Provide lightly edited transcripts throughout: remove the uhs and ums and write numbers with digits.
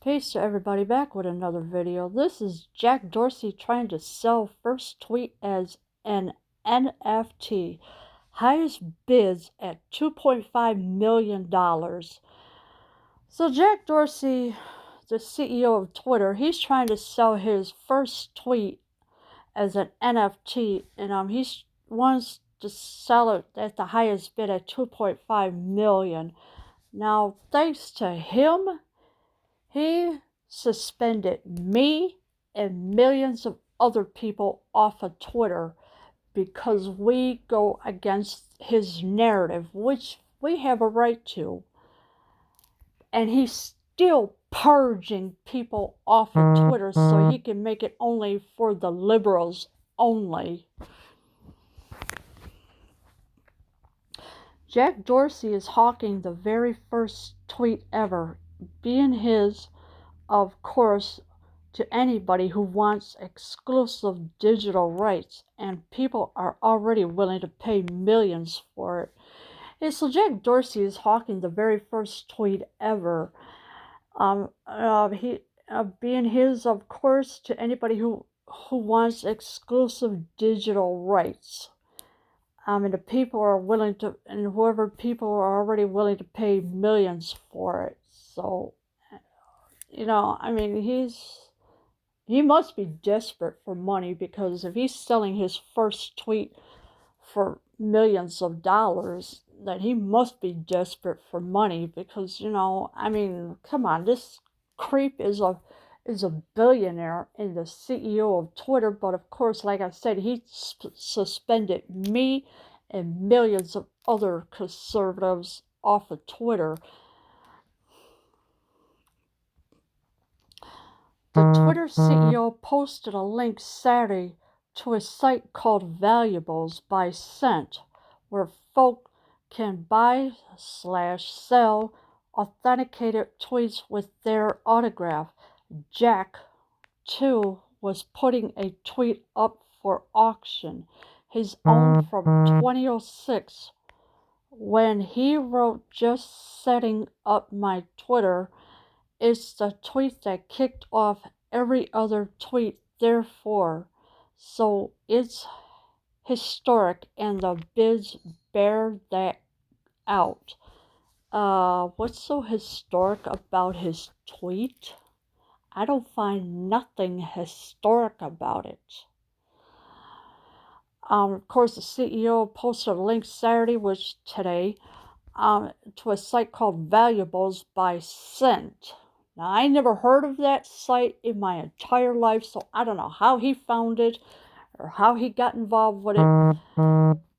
Peace to everybody, back with another video. This is Jack Dorsey trying to sell first tweet as an NFT. Highest bids at $2.5 million. So Jack Dorsey, the CEO of Twitter, he's trying to sell his first tweet as an NFT, and he wants to sell it at the highest bid at $2.5 million. Now, thanks to him, he suspended me and millions of other people off of Twitter because we go against his narrative, which we have a right to. And he's still purging people off of Twitter so he can make it only for the liberals only. Jack Dorsey is hawking the very first tweet ever, being his, of course, to anybody who wants exclusive digital rights, and people are already willing to pay millions for it. And so Jack Dorsey is hawking the very first tweet ever, being his, of course, to anybody who wants exclusive digital rights. And the people are willing to, and whoever people are already willing to pay millions for it. So, I mean, he must be desperate for money, because if he's selling his first tweet for millions of dollars, then he must be desperate for money, because, I mean, come on, this creep is a billionaire and the CEO of Twitter, but of course, like I said, he suspended me and millions of other conservatives off of Twitter. The Twitter CEO posted a link Saturday to a site called Valuables by Cent, where folk can buy/sell authenticated tweets with their autograph. Jack, too, was putting a tweet up for auction, his own from 2006, when he wrote, "Just setting up my Twitter. It's the tweet that kicked off every other tweet, therefore. So it's historic, and the bids bear that out." What's so historic about his tweet? I don't find nothing historic about it. Of course, the CEO posted a link Saturday, which today, to a site called Valuables by Cent. Now, I never heard of that site in my entire life, so I don't know how he found it or how he got involved with it,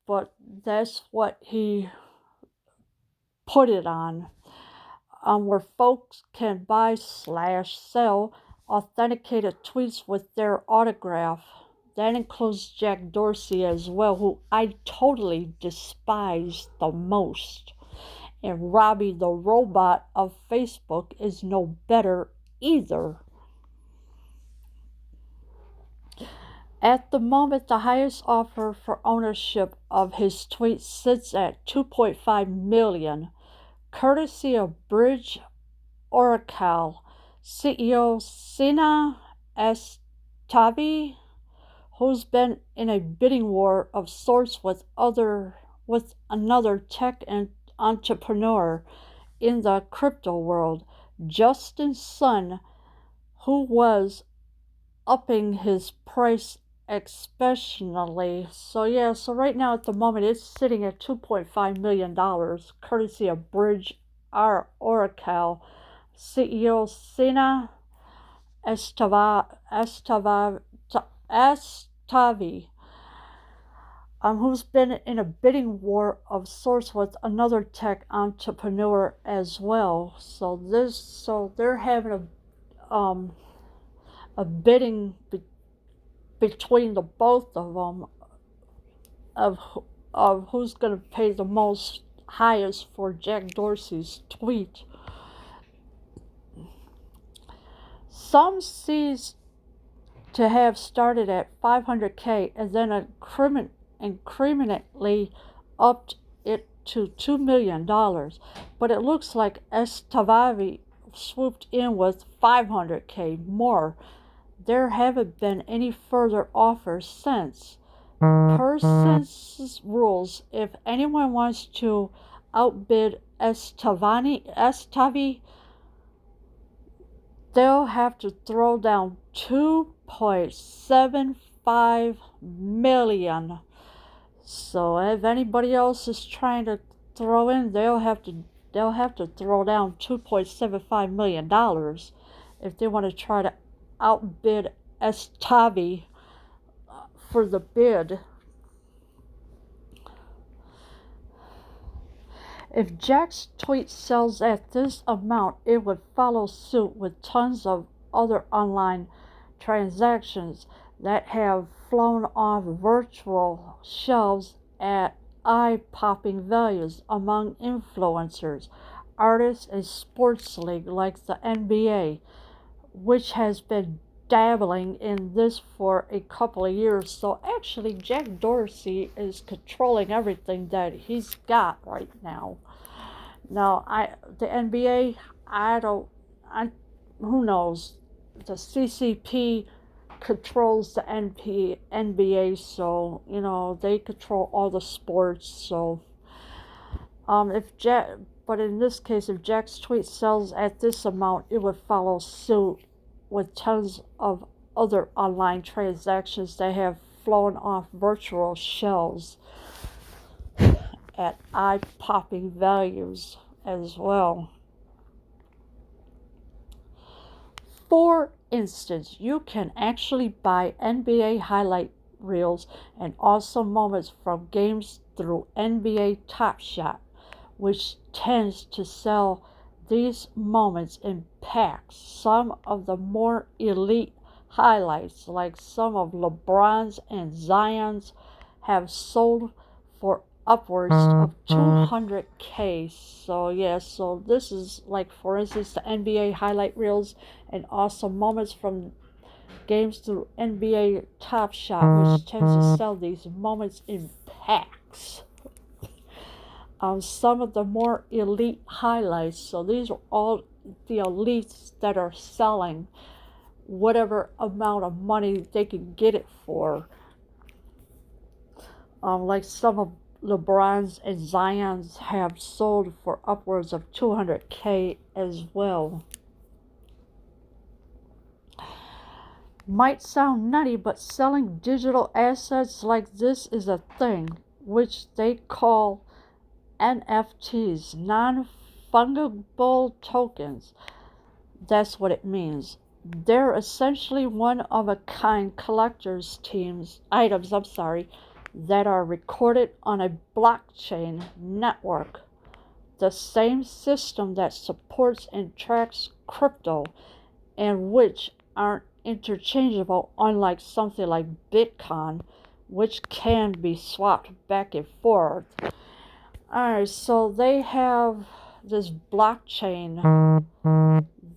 but that's what he put it on, where folks can buy/sell authenticated tweets with their autograph. That includes Jack Dorsey as well, who I totally despise the most. And Robbie the robot of Facebook is no better either. At the moment, the highest offer for ownership of his tweet sits at $2.5 million, courtesy of Bridge Oracle CEO Sina Estavi, who's been in a bidding war of sorts with another tech and entrepreneur in the crypto world, Justin's son, who was upping his price exceptionally. So right now at the moment it's sitting at $2.5 million, courtesy of Bridge Oracle CEO Sina Estavi, who's been in a bidding war of sorts with another tech entrepreneur as well. So they're having a bidding between the both of them of who's going to pay the most highest for Jack Dorsey's tweet. Some sees to have started at $500K and then incrementally upped it to $2 million. But it looks like Estavi's swooped in with $500K more. There haven't been any further offers since. Per census rules, if anyone wants to outbid Estavi, they'll have to throw down $2.75 million. So if anybody else is trying to throw in, they'll have to throw down $2.75 million if they want to try to outbid Estavi for the bid. If Jack's tweet sells at this amount, it would follow suit with tons of other online transactions that have flown off virtual shelves at eye-popping values among influencers, artists, and sports leagues like the NBA, which has been dabbling in this for a couple of years. So actually Jack Dorsey is controlling everything that he's got right now. Now the NBA, who knows? The CCP controls the NBA, so they control all the sports. So but in this case, if Jack's tweet sells at this amount, it would follow suit with tons of other online transactions that have flown off virtual shelves at eye-popping values as well. For instance, you can actually buy NBA highlight reels and awesome moments from games through NBA Top Shot, which tends to sell these moments in packs. Some of the more elite highlights, like some of LeBron's and Zion's, have sold for upwards of $200K. So this is like, for instance, the NBA highlight reels and awesome moments from games through NBA Top Shot, which tends to sell these moments in packs. Some of the more elite highlights, so these are all the elites that are selling whatever amount of money they can get it for. Like some of LeBron's and Zion's have sold for upwards of $200K as well. Might sound nutty, but selling digital assets like this is a thing, which they call NFTs, non-fungible tokens. That's what it means. They're essentially one-of-a-kind collector's items that are recorded on a blockchain network, the same system that supports and tracks crypto, and which aren't interchangeable, unlike something like Bitcoin, which can be swapped back and forth. Alright, so they have this blockchain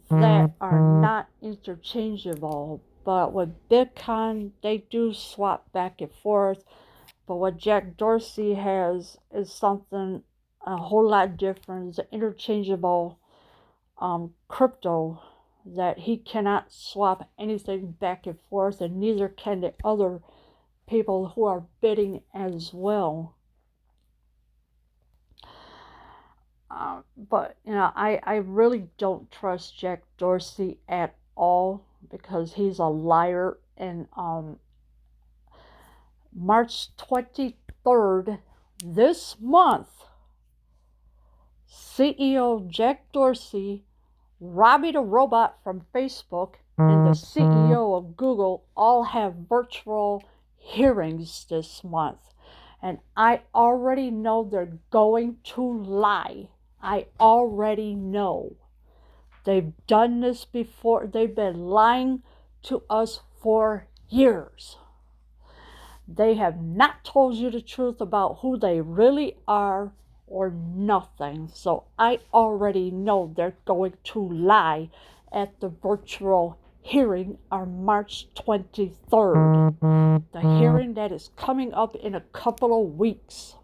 that are not interchangeable, but with Bitcoin they do swap back and forth. But what Jack Dorsey has is something a whole lot different. It's an interchangeable crypto that he cannot swap anything back and forth, and neither can the other people who are bidding as well. But I really don't trust Jack Dorsey at all, because he's a liar. And March 23rd, this month, CEO Jack Dorsey, Robbie the Robot from Facebook, and the CEO of Google all have virtual hearings this month. And I already know they're going to lie. I already know. They've done this before. They've been lying to us for years. They have not told you the truth about who they really are or nothing. So I already know they're going to lie at the virtual hearing on March 23rd. The hearing that is coming up in a couple of weeks.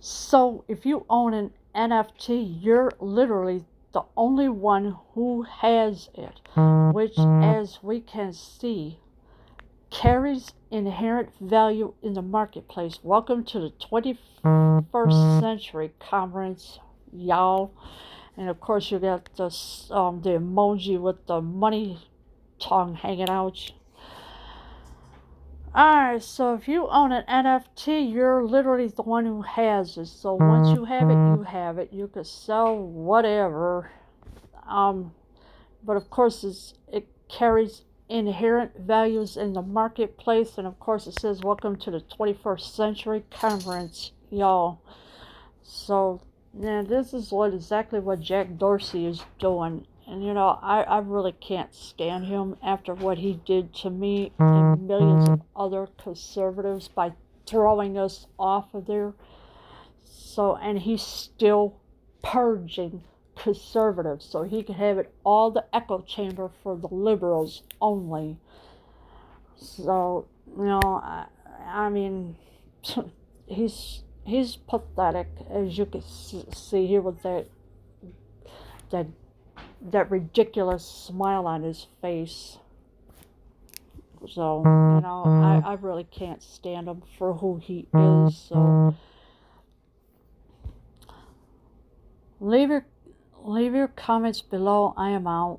So if you own an NFT, you're literally the only one who has it, which, as we can see, carries inherent value in the marketplace. Welcome to the 21st century conference, y'all. And of course, you got the emoji with the money tongue hanging out. Alright, so if you own an NFT, you're literally the one who has it. So once you have it, you have it. You could sell whatever. But of course, it carries inherent values in the marketplace. And of course, it says, welcome to the 21st century conference, y'all. So, yeah, this is exactly what Jack Dorsey is doing. And I really can't stand him after what he did to me and millions of other conservatives by throwing us off of there. So, and he's still purging conservatives so he can have it all the echo chamber for the liberals only. So, I mean, he's pathetic, as you can see here with that that ridiculous smile on his face. So, I really can't stand him for who he is. So, leave your comments below. I am out.